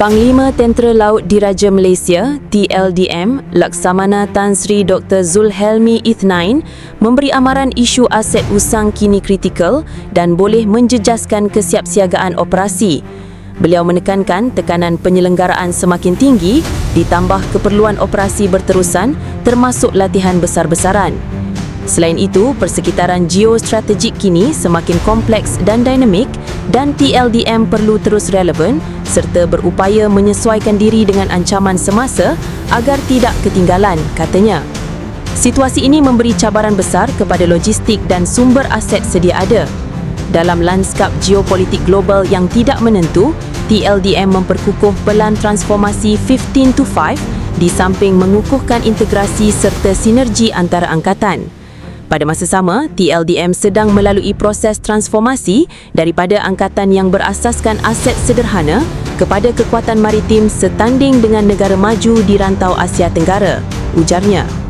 Panglima Tentera Laut Diraja Malaysia (TLDM) Laksamana Tan Sri Dr. Zulhelmi Ithnain memberi amaran isu aset usang kini kritikal dan boleh menjejaskan kesiapsiagaan operasi. Beliau menekankan tekanan penyelenggaraan semakin tinggi ditambah keperluan operasi berterusan termasuk latihan besar-besaran. Selain itu, persekitaran geostrategik kini semakin kompleks dan dinamik dan TLDM perlu terus relevan serta berupaya menyesuaikan diri dengan ancaman semasa agar tidak ketinggalan, katanya. Situasi ini memberi cabaran besar kepada logistik dan sumber aset sedia ada. Dalam lanskap geopolitik global yang tidak menentu, TLDM memperkukuh pelan transformasi 15-5 di samping mengukuhkan integrasi serta sinergi antara angkatan. Pada masa sama, TLDM sedang melalui proses transformasi daripada angkatan yang berasaskan aset sederhana kepada kekuatan maritim setanding dengan negara maju di rantau Asia Tenggara, ujarnya.